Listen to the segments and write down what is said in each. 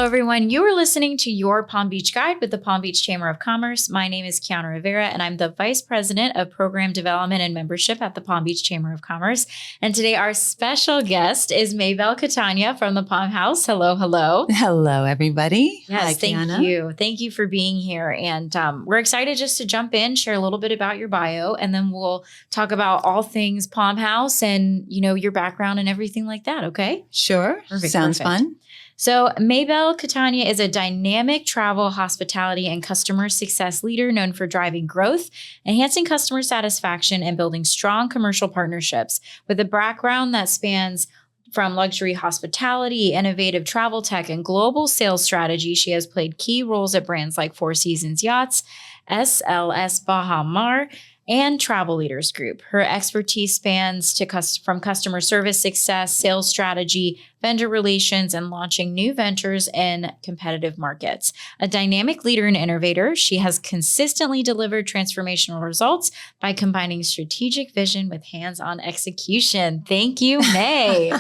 everyone. You are listening to your Palm Beach Guide with the Palm Beach Chamber of Commerce. My name is Kiana Rivera, and I'm the Vice President of Program Development and Membership at the Palm Beach Chamber of Commerce. And today, our special guest is Mabelle Catania from the Palm House. Hello, hello. Hello, everybody. Yes, Hi, thank Kiana. you. Thank you for being here. And we're excited just to jump in, share a little bit about your bio, and then we'll talk about all things Palm House and, your background and everything like that. Okay? Sure. Perfect, Sounds perfect. fun. So Mabelle Catania is a dynamic travel, hospitality, and customer success leader known for driving growth, enhancing customer satisfaction, and building strong commercial partnerships. With a background that spans from luxury hospitality, innovative travel tech, and global sales strategy, she has played key roles at brands like Four Seasons Yachts, SLS Baja Mar, and Travel Leaders Group. Her expertise spans from customer service success, sales strategy, vendor relations, and launching new ventures in competitive markets. A dynamic leader and innovator, she has consistently delivered transformational results by combining strategic vision with hands-on execution. Thank you, May.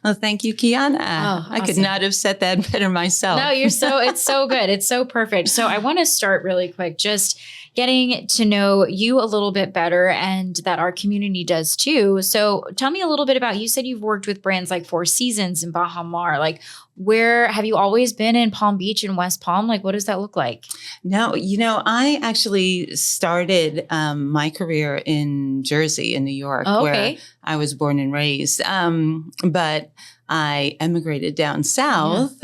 Well, thank you, Kiana. Oh, I could awesome. not have said that better myself. No, it's so good. It's so perfect. So I want to start really quick, just getting to know you a little bit better and that our community does too. So tell me a little bit about, you said you've worked with brands like Four Seasons and Baja Mar. Like, where have you always been in Palm Beach and West Palm? Like, what does that look like? No, I actually started my career in Jersey, in New York, where I was born and raised. But I emigrated down south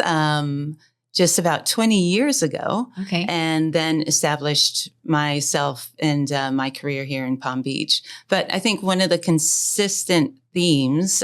just about 20 years ago, and then established myself and my career here in Palm Beach. But I think one of the consistent themes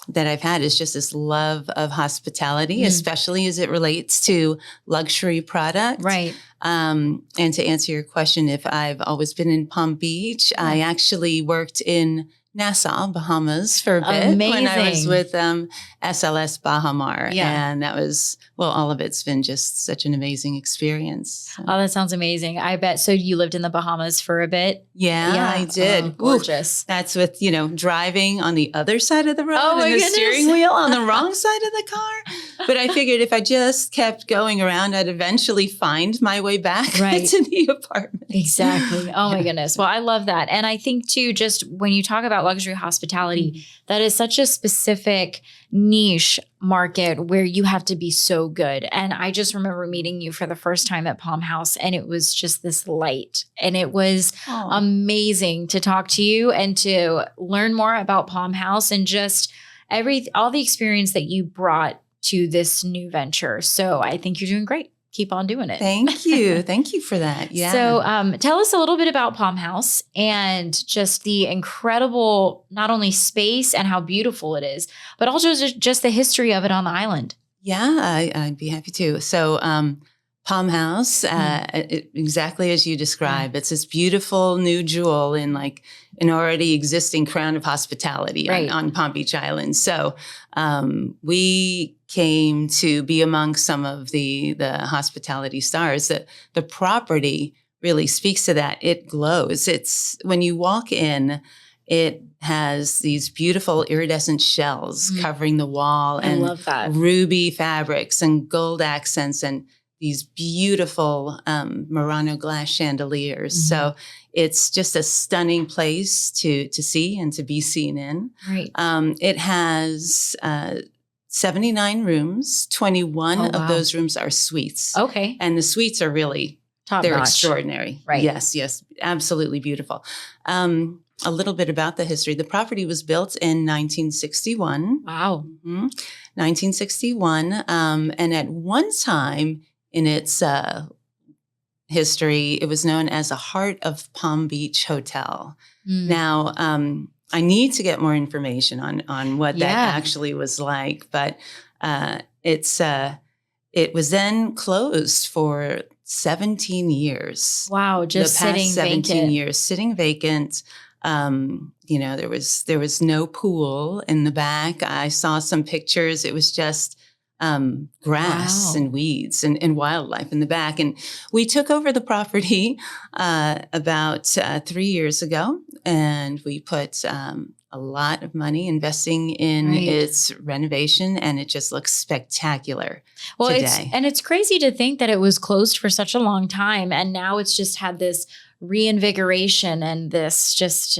that I've had is just this love of hospitality, especially as it relates to luxury product. Right. And to answer your question, if I've always been in Palm Beach, I actually worked in Nassau, Bahamas for a bit when I was with SLS Baja Mar. And that was, all of it's been just such an amazing experience. So. Oh, that sounds amazing. I bet. So you lived in the Bahamas for a bit? Yeah, I did. Oh, gorgeous. Ooh, that's with, driving on the other side of the road and the steering wheel on the wrong side of the car. But I figured if I just kept going around, I'd eventually find my way back to the apartment. Exactly. Oh my goodness. Well, I love that. And I think too, just when you talk about luxury hospitality, that is such a specific niche market where you have to be so good. And I just remember meeting you for the first time at Palm House, and it was just this light, and it was amazing to talk to you and to learn more about Palm House and just all the experience that you brought to this new venture. So I think you're doing great. Keep on doing it. Thank you. Thank you for that. Yeah. So tell us a little bit about Palm House and just the incredible, not only space and how beautiful it is, but also just the history of it on the island. Yeah, I'd be happy to. So Palm House, exactly as you describe, it's this beautiful new jewel in like an already existing crown of hospitality on Palm Beach Island. So we came to be among some of the hospitality stars. The property really speaks to that. It glows. It's when you walk in, it has these beautiful iridescent shells covering the wall, and love that. Ruby fabrics and gold accents and these beautiful Murano glass chandeliers. So it's just a stunning place to see and to be seen in. Right. It has 79 rooms. 21 of those rooms are suites. Okay. And the suites are really, they're extraordinary. Right. Yes, absolutely beautiful. A little bit about the history. The property was built in 1961. Wow. 1961. And at one time in its history, it was known as a Heart of Palm Beach Hotel. Now, I need to get more information on what that actually was like, but it was then closed for 17 years. Wow, just the past sitting 17 vacant. years, sitting vacant. There was no pool in the back. I saw some pictures. It was just grass and weeds and wildlife in the back. And we took over the property about 3 years ago, and we put a a lot of money investing in its renovation, and it just looks spectacular today. It's crazy to think that it was closed for such a long time, and now it's just had this reinvigoration and this just,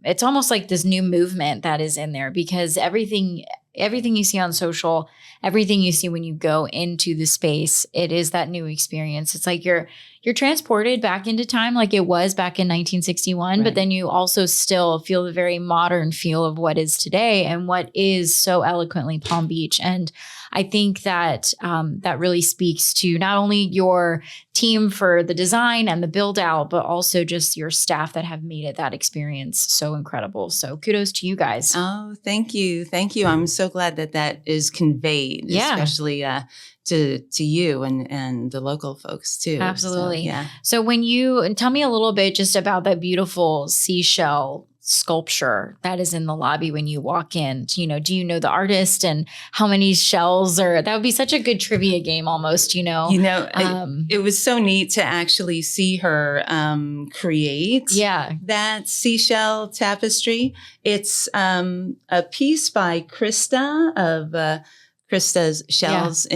it's almost like this new movement that is in there, because everything you see on social, everything you see when you go into the space, it is that new experience. It's like you're transported back into time like it was back in 1961, but then you also still feel the very modern feel of what is today and what is so eloquently Palm Beach. And I think that that really speaks to not only your team for the design and the build out, but also just your staff that have made it that experience so incredible. So kudos to you guys. Oh, thank you. Thank you. I'm so glad that is conveyed, especially to you and the local folks too. Absolutely. So when you tell me a little bit just about that beautiful seashell sculpture that is in the lobby when you walk in, do you know the artist and how many shells, or that would be such a good trivia game almost, it was so neat to actually see her create that seashell tapestry. It's a piece by Krista of Krista's Shells.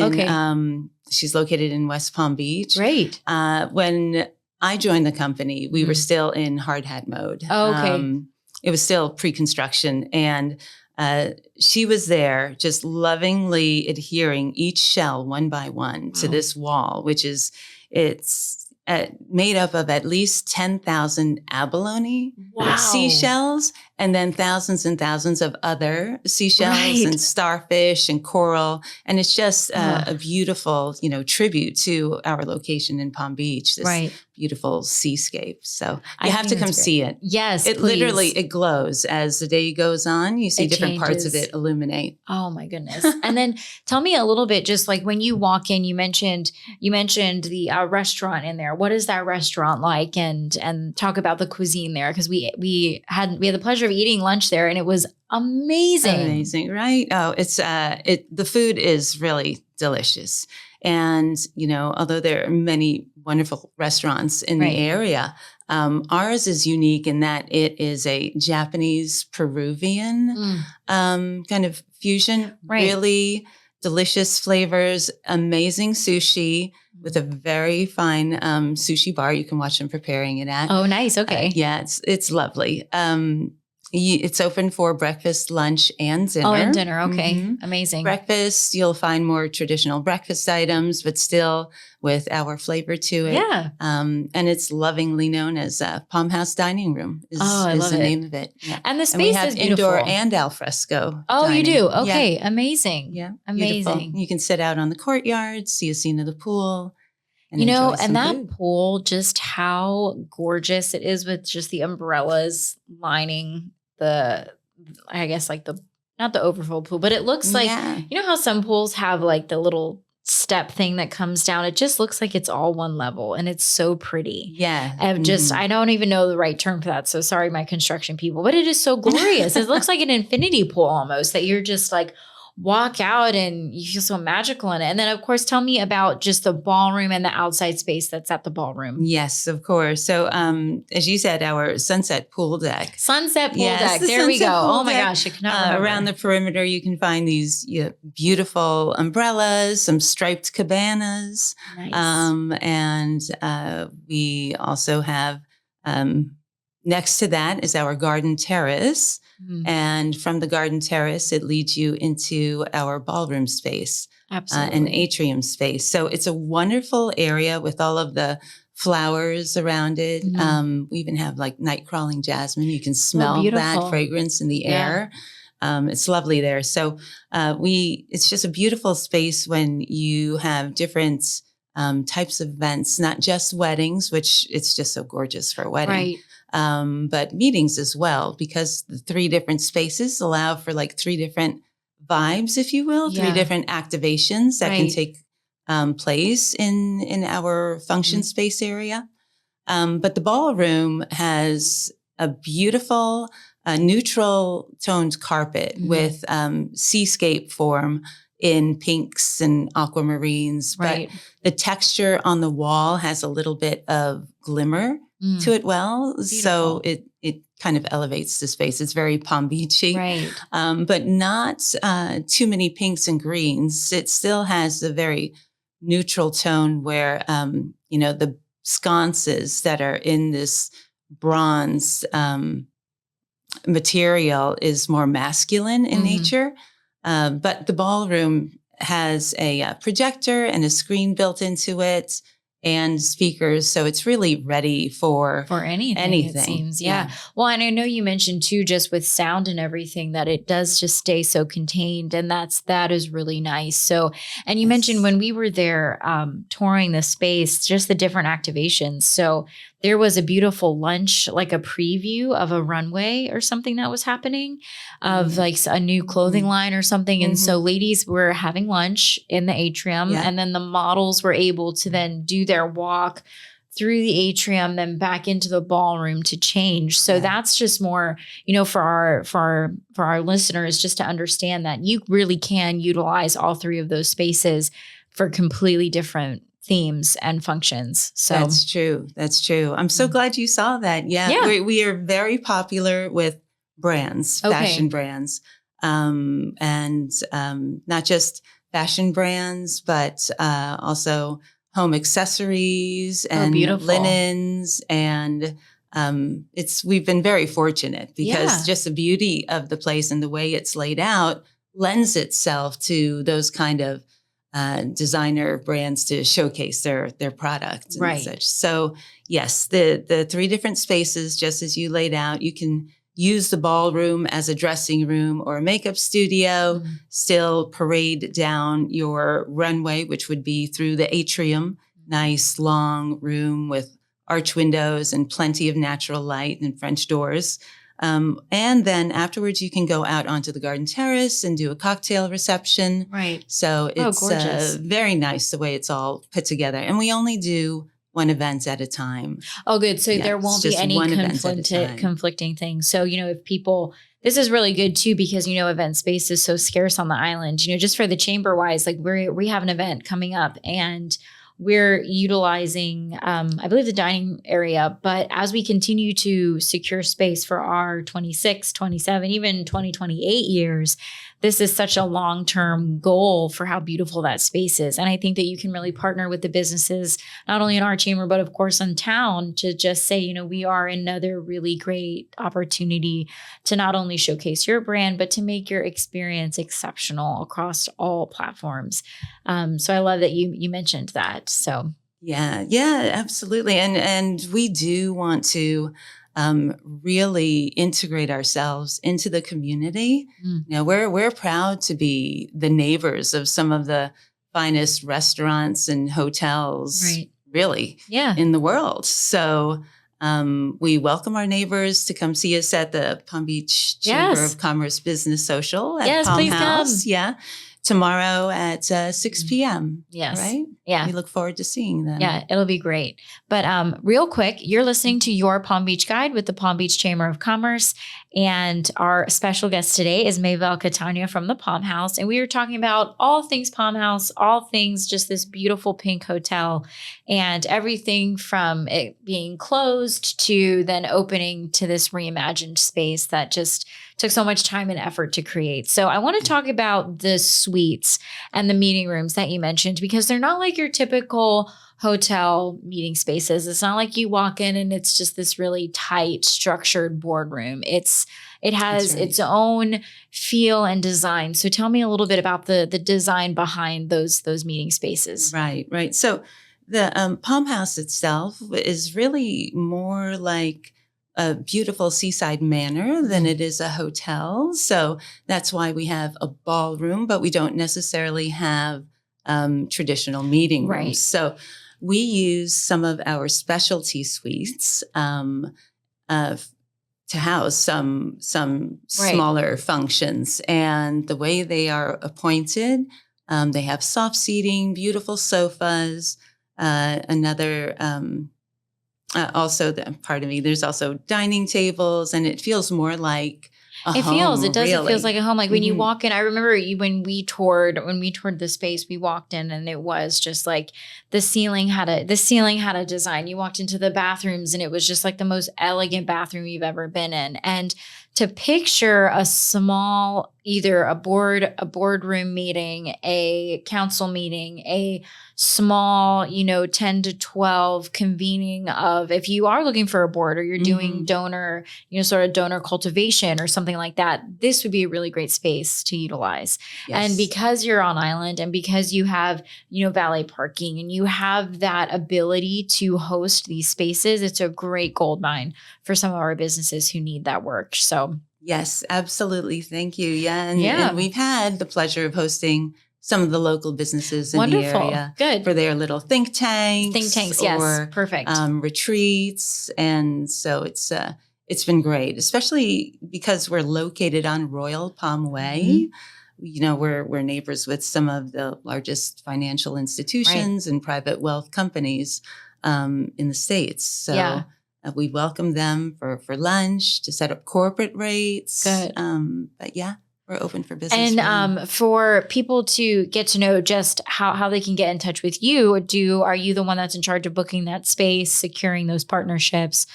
She's located in West Palm Beach. Great. When I joined the company, we were still in hard hat mode. Oh, okay. It was still pre-construction, and she was there just lovingly adhering each shell one by one to this wall, it's made up of at least 10,000 abalone seashells, and then thousands and thousands of other seashells and starfish and coral. And it's just a beautiful, tribute to our location in Palm Beach, this beautiful seascape. So you have to come see it. Yes, it literally, it glows as the day goes on. You see different parts of it illuminate. Oh my goodness. And then tell me a little bit, just like when you walk in, you mentioned the restaurant in there. What is that restaurant like? And talk about the cuisine there, because we had the pleasure of eating lunch there, and it was amazing. Amazing, right? Oh, it's the food is really delicious. And, although there are many wonderful restaurants in the area, ours is unique in that it is a Japanese Peruvian kind of fusion, really delicious flavors, amazing sushi with a very fine sushi bar. You can watch them preparing it at. Oh, nice. Okay. It's lovely. It's open for breakfast, lunch, and dinner. Oh, and dinner. Okay. Mm-hmm. Amazing. Breakfast, you'll find more traditional breakfast items, but still with our flavor to it. Yeah. And it's lovingly known as Palm House Dining Room is the name of it. Yeah. And the space is beautiful. Indoor and al fresco. Oh, dining. You do? Okay. Yeah. Amazing. Yeah. Amazing. Beautiful. You can sit out on the courtyard, see a scene of the pool. And that pool, just how gorgeous it is with just the umbrellas lining not the overflow pool, but it looks like, how some pools have like the little step thing that comes down. It just looks like it's all one level, and it's so pretty. Yeah. I don't even know the right term for that. So sorry, my construction people, but it is so glorious. It looks like an infinity pool almost, that you're just like, walk out and you feel so magical in it. And then, of course, tell me about just the ballroom and the outside space that's at the ballroom. Yes, of course. So, as you said, our sunset pool deck. Sunset pool deck. There we go. Oh my gosh, I cannot remember. Around the perimeter, you can find these beautiful umbrellas, some striped cabanas. Nice. And we also have, next to that is our garden terrace. Mm-hmm. And from the garden terrace, it leads you into our ballroom space, an atrium space. So it's a wonderful area with all of the flowers around it. Mm-hmm. We even have like night crawling jasmine. You can smell that fragrance in the air. It's lovely there. So it's just a beautiful space when you have different types of events, not just weddings, which it's just so gorgeous for a wedding. Right. But meetings as well, because the 3 different spaces allow for like 3 different vibes, if you will, 3 different activations that can take place in our function space area. But the ballroom has a beautiful neutral toned carpet with seascape form in pinks and aquamarines, right. but the texture on the wall has a little bit of glimmer to it. Beautiful. So it kind of elevates the space. It's very Palm Beachy, right. But not too many pinks and greens. It still has a very neutral tone where, the sconces that are in this bronze material is more masculine in nature. But the ballroom has a projector and a screen built into it and speakers. So it's really ready for anything. It seems. Yeah. Well, and I know you mentioned too, just with sound and everything, that it does just stay so contained. And that is really nice. So, and you mentioned when we were there touring the space, just the different activations. So there was a beautiful lunch, like a preview of a runway or something that was happening of like a new clothing line or something. And so ladies were having lunch in the atrium and then the models were able to then do their walk through the atrium, then back into the ballroom to change. So that's just more, for our listeners, just to understand that you really can utilize all three of those spaces for completely different themes and functions. So That's true. I'm so glad you saw that. Yeah. We are very popular with brands, fashion brands, and not just fashion brands, but also home accessories and linens. And we've been very fortunate because just the beauty of the place and the way it's laid out lends itself to those kind of designer brands to showcase their product and such. So yes, the three different spaces, just as you laid out, you can use the ballroom as a dressing room or a makeup studio, still parade down your runway, which would be through the atrium, nice long room with arch windows and plenty of natural light and French doors. And then afterwards, you can go out onto the garden terrace and do a cocktail reception. Right. So it's very nice the way it's all put together. And we only do one event at a time. Oh, good. So there won't be any conflicting things. So, if people, this is really good too, because, event space is so scarce on the island, just for the chamber wise, like we have an event coming up and we're utilizing, I believe, the dining area. But as we continue to secure space for our 26, 27, even 2028 years, this is such a long-term goal for how beautiful that space is. And I think that you can really partner with the businesses, not only in our chamber, but of course in town, to just say, we are another really great opportunity to not only showcase your brand, but to make your experience exceptional across all platforms. So I love that you mentioned that. So yeah, absolutely. And we do want to really integrate ourselves into the community. We're proud to be the neighbors of some of the finest restaurants and hotels, really, in the world. So we welcome our neighbors to come see us at the Palm Beach Chamber of Commerce Business Social at Palm House. Come. Yeah. Tomorrow at 6 p.m. Yes. Right? Yeah. We look forward to seeing them. Yeah, it'll be great. But real quick, you're listening to Your Palm Beach Guide with the Palm Beach Chamber of Commerce. And our special guest today is Mabelle Catania from the Palm House. And we are talking about all things Palm House, all things just this beautiful pink hotel, and everything from it being closed to then opening to this reimagined space that just took so much time and effort to create. So I want to talk about the suites and the meeting rooms that you mentioned, because they're not like your typical hotel meeting spaces. It's not like you walk in and it's just this really tight, structured boardroom. It has its own feel and design. So tell me a little bit about the design behind those meeting spaces. Right. So the Palm House itself is really more like a beautiful seaside manor than it is a hotel. So that's why we have a ballroom, but we don't necessarily have traditional meeting rooms. So we use some of our specialty suites to house some smaller functions. And the way they are appointed, they have soft seating, beautiful sofas, there's also dining tables, and it feels more like a It home. It does. It feels like a home. Like when you Mhm. walk in, I remember when we toured the space, we walked in and it was just like the ceiling had a design. You walked into the bathrooms and it was just like the most elegant bathroom you've ever been in. And to picture a small, either a boardroom meeting, a council meeting, a small, 10 to 12 convening of, if you are looking for a board or you're doing donor, sort of donor cultivation or something like that, this would be a really great space to utilize. Yes. And because you're on island and because you have, valet parking and you have that ability to host these spaces, it's a great gold mine for some of our businesses who need that work. So yes, absolutely. Thank you. Yeah. And we've had the pleasure of hosting some of the local businesses in the area. Good. For their little think tanks. Yes. Or Perfect. Retreats. And so it's been great, especially because we're located on Royal Palm Way. We're neighbors with some of the largest financial institutions and private wealth companies in the States. So we welcome them for lunch, to set up corporate rates. Good. But yeah, we're open for business. And for people to get to know just how they can get in touch with you, are you the one that's in charge of booking that space, securing those partnerships?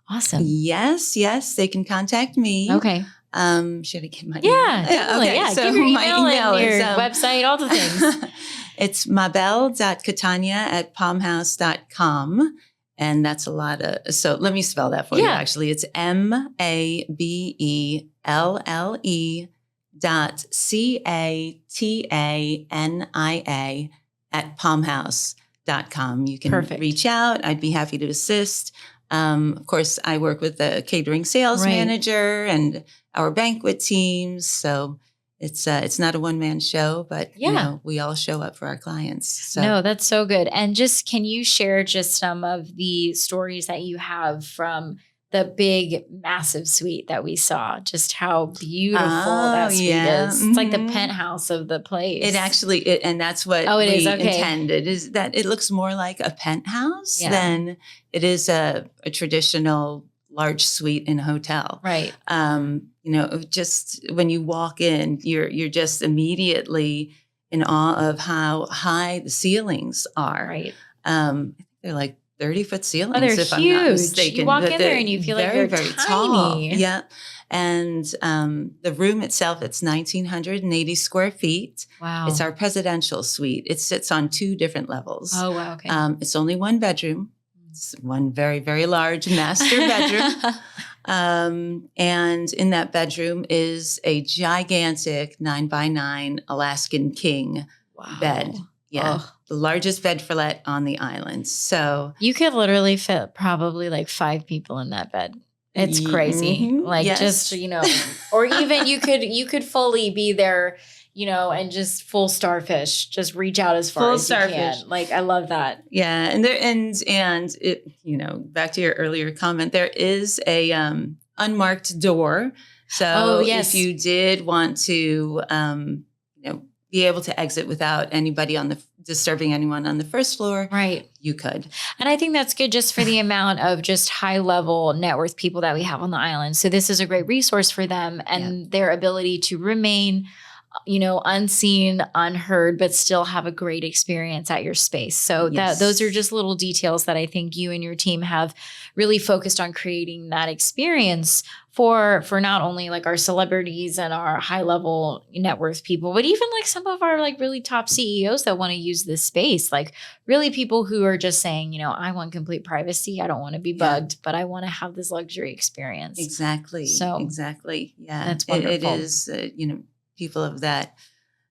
Awesome. Yes, they can contact me. Okay. Should I give my email? Definitely. Okay. Yeah, So give your my email and your is website, all the things. It's mabelle.catania@palmhouse.com. And that's a lot of, so let me spell that for you. Actually, it's MABELLE.CATANIA@palmhouse.com. You can reach out. I'd be happy to assist. Of course, I work with the catering sales manager and our banquet teams. So it's not a one-man show, but we all show up for our clients. So. No, that's so good. And just, can you share just some of the stories that you have from the big, massive suite that we saw? Just how beautiful that suite is. It's like the penthouse of the place. It actually, and that's what we intended, is that it looks more like a penthouse than it is a traditional large suite in a hotel. Right. Just when you walk in, you're just immediately in awe of how high the ceilings are. Right. They're like 30-foot ceilings, they're if huge. I'm not mistaken. You walk in there and you feel like you're very tiny. tall. Yeah. And the room itself, it's 1,980 square feet. Wow. It's our presidential suite. It sits on 2 different levels. Oh, wow. Okay. It's only 1 bedroom. It's one very, very large master bedroom. And in that bedroom is a gigantic 9x9 Alaskan king bed. Yeah. Oh. The largest bed fillet on the island. So you could literally fit probably like 5 people in that bed. It's crazy. Just, or even you could fully be there, and just full starfish, just reach out as far as you can. Like, I love that. Yeah. And it, back to your earlier comment, there is a unmarked door. So if you did want to, be able to exit without anybody disturbing anyone on the first floor, right? You could. And I think that's good just for the amount of just high level net worth people that we have on the island. So this is a great resource for them and their ability to remain, unseen, unheard, but still have a great experience at your space. So those are just little details that I think you and your team have really focused on creating that experience for not only like our celebrities and our high level net worth people, but even like some of our like really top CEOs that want to use this space, like really people who are just saying, I want complete privacy. I don't want to be bugged, but I want to have this luxury experience. Exactly. So exactly. Yeah. That's wonderful. It is, people of that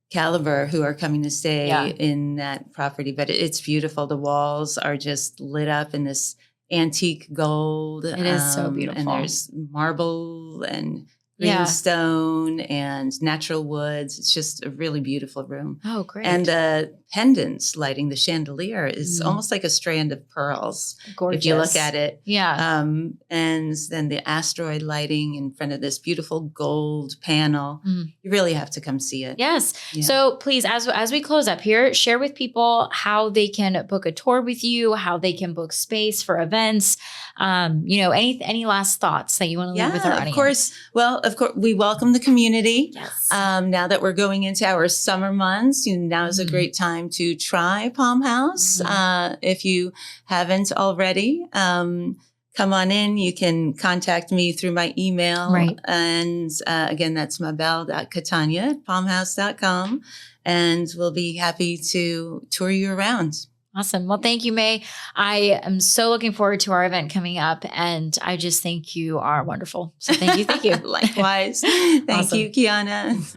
caliber who are coming to stay in that property, but it's beautiful. The walls are just lit up in this antique gold. It is so beautiful. And there's marble and greenstone and natural woods. It's just a really beautiful room. Oh, great. And the pendants lighting the chandelier is almost like a strand of pearls. Gorgeous. If you look at it. Yeah. And then the asteroid lighting in front of this beautiful gold panel. You really have to come see it. Yes. Yeah. So please, as we close up here, share with people how they can book a tour with you, how they can book space for events. Any last thoughts that you want to leave with our audience? Of course. Well, of course, we welcome the community. Yes. Now that we're going into our summer months, now is a great time to try Palm House. If you haven't already, come on in. You can contact me through my email. Right. And again, that's mabelle.catania@palmhouse.com. And we'll be happy to tour you around. Awesome. Well, thank you, May. I am so looking forward to our event coming up, and I just think you are wonderful. So thank you. Thank you. Likewise. Thank Awesome. you, Kiana.